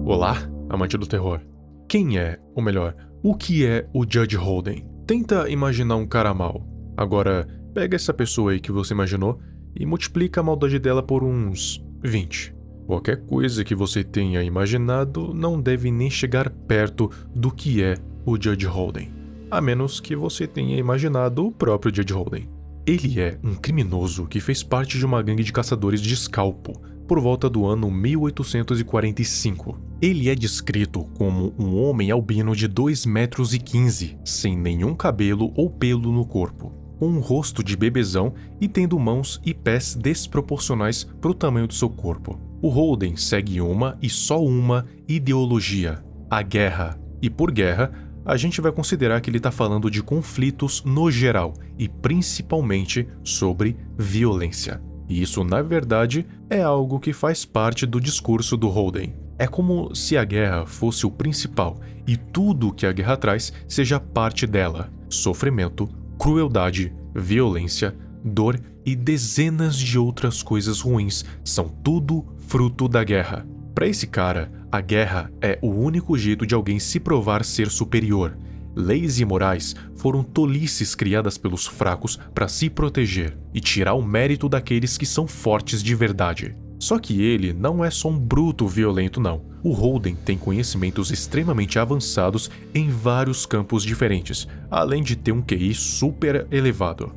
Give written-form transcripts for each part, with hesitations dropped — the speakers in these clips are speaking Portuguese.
Olá, amante do terror. Quem é, ou melhor, o que é o Judge Holden? Tenta imaginar um cara mau. Agora, pega essa pessoa aí que você imaginou e multiplica a maldade dela por uns 20. Qualquer coisa que você tenha imaginado não deve nem chegar perto do que é o Judge Holden. A menos que você tenha imaginado o próprio Judge Holden. Ele é um criminoso que fez parte de uma gangue de caçadores de escalpo por volta do ano 1845. Ele é descrito como um homem albino de 2,15 metros, sem nenhum cabelo ou pelo no corpo, com um rosto de bebezão e tendo mãos e pés desproporcionais para o tamanho do seu corpo. O Holden segue uma e só uma ideologia: a guerra. E por guerra, a gente vai considerar que ele está falando de conflitos no geral e principalmente sobre violência. E isso, na verdade, é algo que faz parte do discurso do Holden. É como se a guerra fosse o principal e tudo o que a guerra traz seja parte dela: sofrimento, crueldade, violência, dor e dezenas de outras coisas ruins são tudo fruto da guerra. Para esse cara, a guerra é o único jeito de alguém se provar ser superior. Leis e morais foram tolices criadas pelos fracos para se proteger e tirar o mérito daqueles que são fortes de verdade. Só que ele não é só um bruto violento, não. O Holden tem conhecimentos extremamente avançados em vários campos diferentes, além de ter um QI super elevado.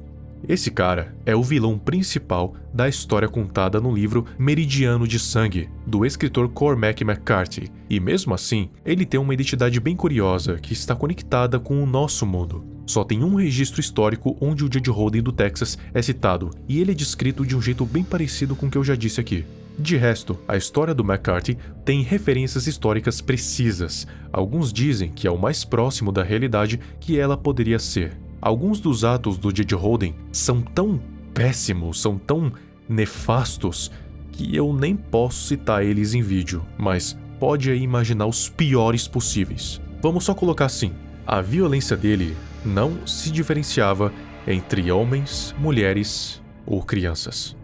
Esse cara é o vilão principal da história contada no livro Meridiano de Sangue, do escritor Cormac McCarthy, e mesmo assim, ele tem uma identidade bem curiosa que está conectada com o nosso mundo. Só tem um registro histórico onde o Judge Holden do Texas é citado, e ele é descrito de um jeito bem parecido com o que eu já disse aqui. De resto, a história do McCarthy tem referências históricas precisas. Alguns dizem que é o mais próximo da realidade que ela poderia ser. Alguns dos atos do Judge Holden são tão péssimos, são tão nefastos, que eu nem posso citar eles em vídeo, mas pode aí imaginar os piores possíveis. Vamos só colocar assim: a violência dele não se diferenciava entre homens, mulheres ou crianças.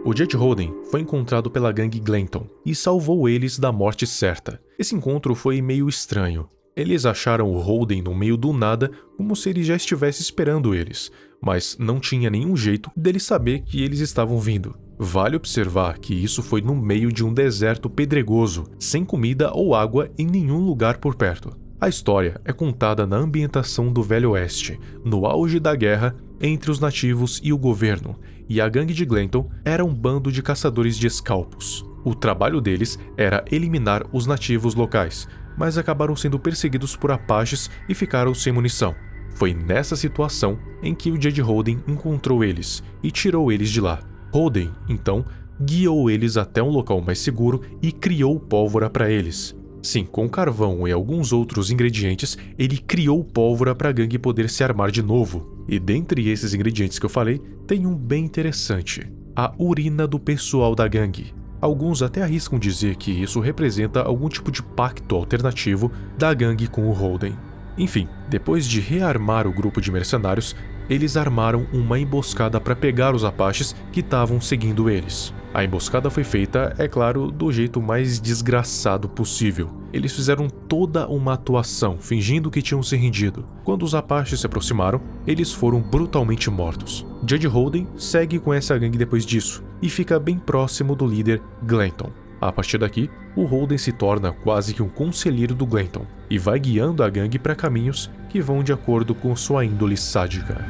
O Judge Holden foi encontrado pela gangue Glanton e salvou eles da morte certa. Esse encontro foi meio estranho. Eles acharam o Holden no meio do nada, como se ele já estivesse esperando eles, mas não tinha nenhum jeito dele saber que eles estavam vindo. Vale observar que isso foi no meio de um deserto pedregoso, sem comida ou água em nenhum lugar por perto. A história é contada na ambientação do Velho Oeste, no auge da guerra entre os nativos e o governo, e a gangue de Glanton era um bando de caçadores de escalpos. O trabalho deles era eliminar os nativos locais, mas acabaram sendo perseguidos por apaches e ficaram sem munição. Foi nessa situação em que o Judge Holden encontrou eles e tirou eles de lá. Holden, então, guiou eles até um local mais seguro e criou pólvora para eles. Sim, com carvão e alguns outros ingredientes, ele criou pólvora para a gangue poder se armar de novo. E dentre esses ingredientes que eu falei, tem um bem interessante: a urina do pessoal da gangue. Alguns até arriscam dizer que isso representa algum tipo de pacto alternativo da gangue com o Holden. Enfim, depois de rearmar o grupo de mercenários, eles armaram uma emboscada para pegar os apaches que estavam seguindo eles. A emboscada foi feita, é claro, do jeito mais desgraçado possível. Eles fizeram toda uma atuação, fingindo que tinham se rendido. Quando os apaches se aproximaram, eles foram brutalmente mortos. Judge Holden segue com essa gangue depois disso, e fica bem próximo do líder Glanton. A partir daqui, o Holden se torna quase que um conselheiro do Glanton, e vai guiando a gangue para caminhos que vão de acordo com sua índole sádica.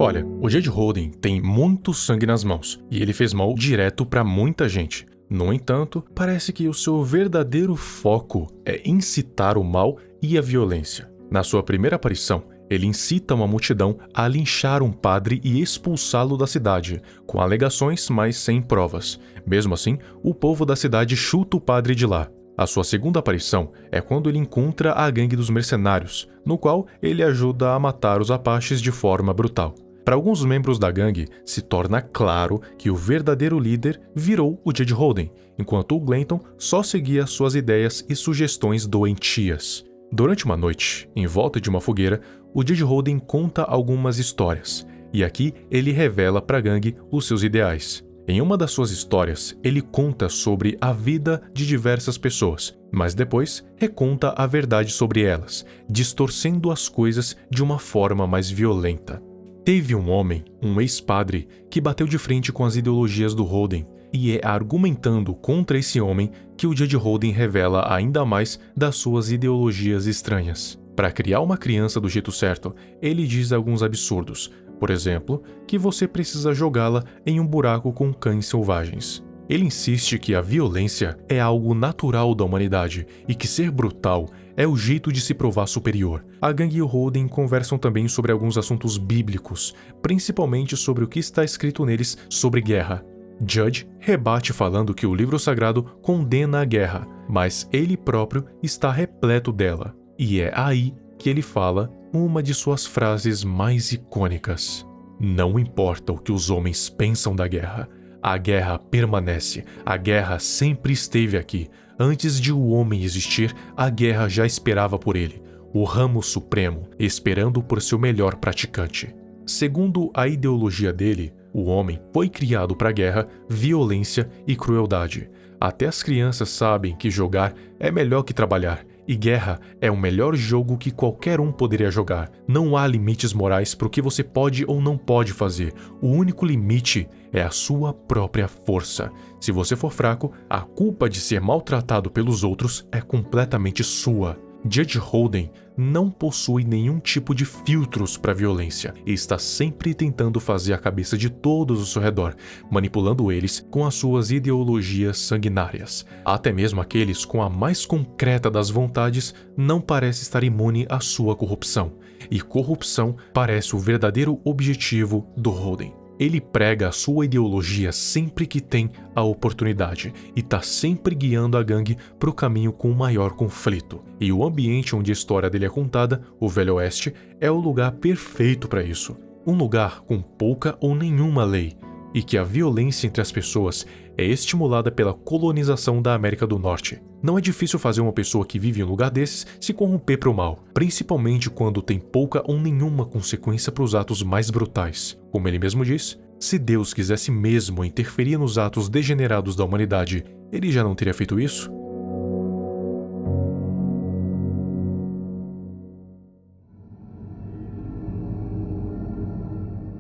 Olha, o Judge Holden tem muito sangue nas mãos, e ele fez mal direto para muita gente. No entanto, parece que o seu verdadeiro foco é incitar o mal e a violência. Na sua primeira aparição, ele incita uma multidão a linchar um padre e expulsá-lo da cidade, com alegações, mas sem provas. Mesmo assim, o povo da cidade chuta o padre de lá. A sua segunda aparição é quando ele encontra a gangue dos mercenários, no qual ele ajuda a matar os apaches de forma brutal. Para alguns membros da gangue, se torna claro que o verdadeiro líder virou o Judge Holden, enquanto o Glanton só seguia suas ideias e sugestões doentias. Durante uma noite, em volta de uma fogueira, o Judge Holden conta algumas histórias. e aqui ele revela para a gangue os seus ideais. Em uma das suas histórias, ele conta sobre a vida de diversas pessoas, mas depois reconta a verdade sobre elas, distorcendo as coisas de uma forma mais violenta. Teve um homem, um ex-padre, que bateu de frente com as ideologias do Holden, e é argumentando contra esse homem que o Judge Holden revela ainda mais das suas ideologias estranhas. Para criar uma criança do jeito certo, ele diz alguns absurdos. Por exemplo, que você precisa jogá-la em um buraco com cães selvagens. Ele insiste que a violência é algo natural da humanidade e que ser brutal é o jeito de se provar superior. A gangue e o Holden conversam também sobre alguns assuntos bíblicos, principalmente sobre o que está escrito neles sobre guerra. Judge rebate falando que o livro sagrado condena a guerra, mas ele próprio está repleto dela. E é aí que ele fala uma de suas frases mais icônicas. Não importa o que os homens pensam da guerra, a guerra permanece, a guerra sempre esteve aqui. Antes de o homem existir, a guerra já esperava por ele, o ramo supremo, esperando por seu melhor praticante. Segundo a ideologia dele, o homem foi criado para guerra, violência e crueldade. Até as crianças sabem que jogar é melhor que trabalhar, e guerra é o melhor jogo que qualquer um poderia jogar. Não há limites morais para o que você pode ou não pode fazer. O único limite é a sua própria força. Se você for fraco, a culpa de ser maltratado pelos outros é completamente sua. Judge Holden não possui nenhum tipo de filtros para violência e está sempre tentando fazer a cabeça de todos ao seu redor, manipulando eles com as suas ideologias sanguinárias. Até mesmo aqueles com a mais concreta das vontades não parece estar imune à sua corrupção. E corrupção parece o verdadeiro objetivo do Holden. Ele prega a sua ideologia sempre que tem a oportunidade e está sempre guiando a gangue para o caminho com o maior conflito. E o ambiente onde a história dele é contada, o Velho Oeste, é o lugar perfeito para isso. Um lugar com pouca ou nenhuma lei, e que a violência entre as pessoas é estimulada pela colonização da América do Norte. Não é difícil fazer uma pessoa que vive em um lugar desses se corromper para o mal, principalmente quando tem pouca ou nenhuma consequência para os atos mais brutais. Como ele mesmo diz, se Deus quisesse mesmo interferir nos atos degenerados da humanidade, ele já não teria feito isso?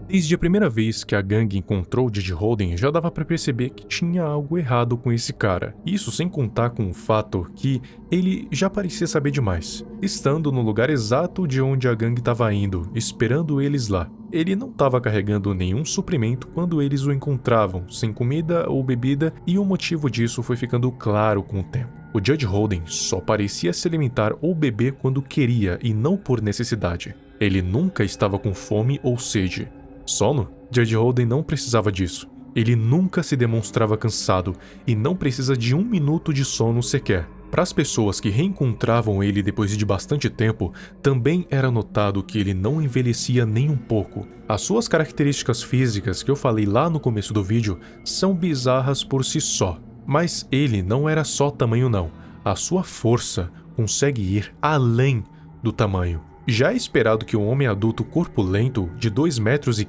Desde a primeira vez que a gangue encontrou Judge Holden, já dava para perceber que tinha algo errado com esse cara. Isso sem contar com o fato que ele já parecia saber demais, estando no lugar exato de onde a gangue estava indo, esperando eles lá. Ele não estava carregando nenhum suprimento quando eles o encontravam, sem comida ou bebida, e o motivo disso foi ficando claro com o tempo. O Judge Holden só parecia se alimentar ou beber quando queria e não por necessidade. Ele nunca estava com fome ou sede. Sono? Judge Holden não precisava disso. Ele nunca se demonstrava cansado e não precisa de 1 minuto de sono sequer. Para as pessoas que reencontravam ele depois de bastante tempo, também era notado que ele não envelhecia nem um pouco. As suas características físicas que eu falei lá no começo do vídeo são bizarras por si só. Mas ele não era só tamanho não. A sua força consegue ir além do tamanho. Já é esperado que um homem adulto corpulento de 2,15 metros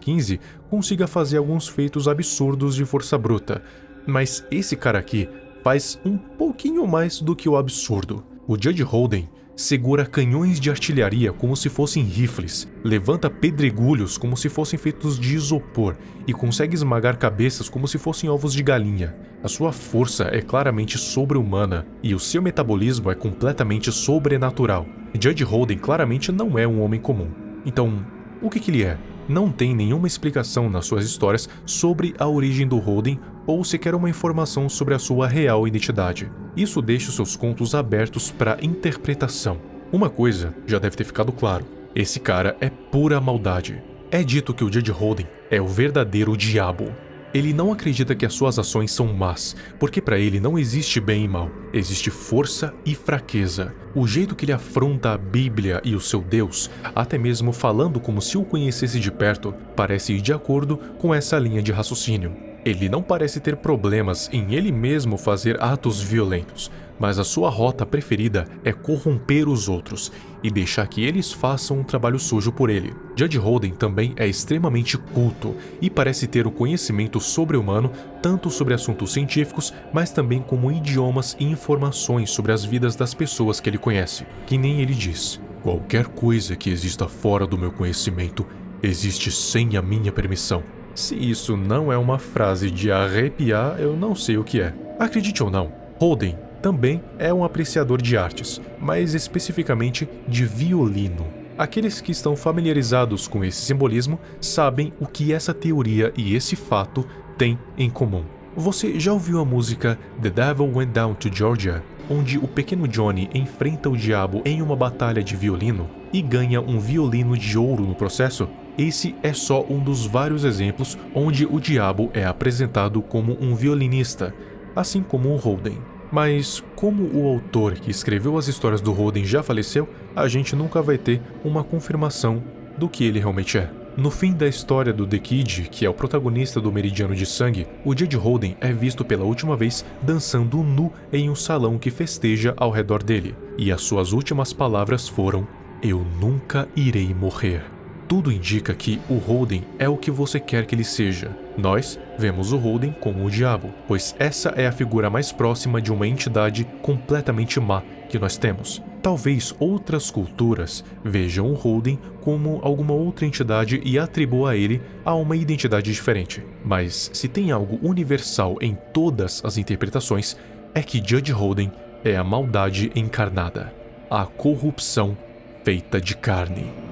consiga fazer alguns feitos absurdos de força bruta, mas esse cara aqui faz um pouquinho mais do que o absurdo. O Judge Holden segura canhões de artilharia como se fossem rifles, levanta pedregulhos como se fossem feitos de isopor e consegue esmagar cabeças como se fossem ovos de galinha. A sua força é claramente sobre-humana e o seu metabolismo é completamente sobrenatural. Judge Holden claramente não é um homem comum. Então, o que ele é? Não tem nenhuma explicação nas suas histórias sobre a origem do Holden ou sequer uma informação sobre a sua real identidade. Isso deixa os seus contos abertos para interpretação. Uma coisa já deve ter ficado claro: esse cara é pura maldade. É dito que o Judge Holden é o verdadeiro diabo. Ele não acredita que as suas ações são más, porque para ele não existe bem e mal, existe força e fraqueza. O jeito que ele afronta a Bíblia e o seu Deus, até mesmo falando como se o conhecesse de perto, parece ir de acordo com essa linha de raciocínio. Ele não parece ter problemas em ele mesmo fazer atos violentos, mas a sua rota preferida é corromper os outros e deixar que eles façam um trabalho sujo por ele. Judge Holden também é extremamente culto e parece ter o conhecimento sobre-humano tanto sobre assuntos científicos, mas também como idiomas e informações sobre as vidas das pessoas que ele conhece. Que nem ele diz: qualquer coisa que exista fora do meu conhecimento existe sem a minha permissão. Se isso não é uma frase de arrepiar, eu não sei o que é. Acredite ou não, Holden também é um apreciador de artes, mas especificamente de violino. Aqueles que estão familiarizados com esse simbolismo sabem o que essa teoria e esse fato têm em comum. Você já ouviu a música The Devil Went Down to Georgia, onde o pequeno Johnny enfrenta o diabo em uma batalha de violino e ganha um violino de ouro no processo? Esse é só um dos vários exemplos onde o diabo é apresentado como um violinista, assim como o Holden. Mas como o autor que escreveu as histórias do Holden já faleceu, a gente nunca vai ter uma confirmação do que ele realmente é. No fim da história do The Kid, que é o protagonista do Meridiano de Sangue, o Judge Holden é visto pela última vez dançando nu em um salão que festeja ao redor dele. E as suas últimas palavras foram: "Eu nunca irei morrer." Tudo indica que o Holden é o que você quer que ele seja. Nós vemos o Holden como o diabo, pois essa é a figura mais próxima de uma entidade completamente má que nós temos. Talvez outras culturas vejam o Holden como alguma outra entidade e atribuam a ele a uma identidade diferente. Mas se tem algo universal em todas as interpretações, é que Judge Holden é a maldade encarnada, a corrupção feita de carne.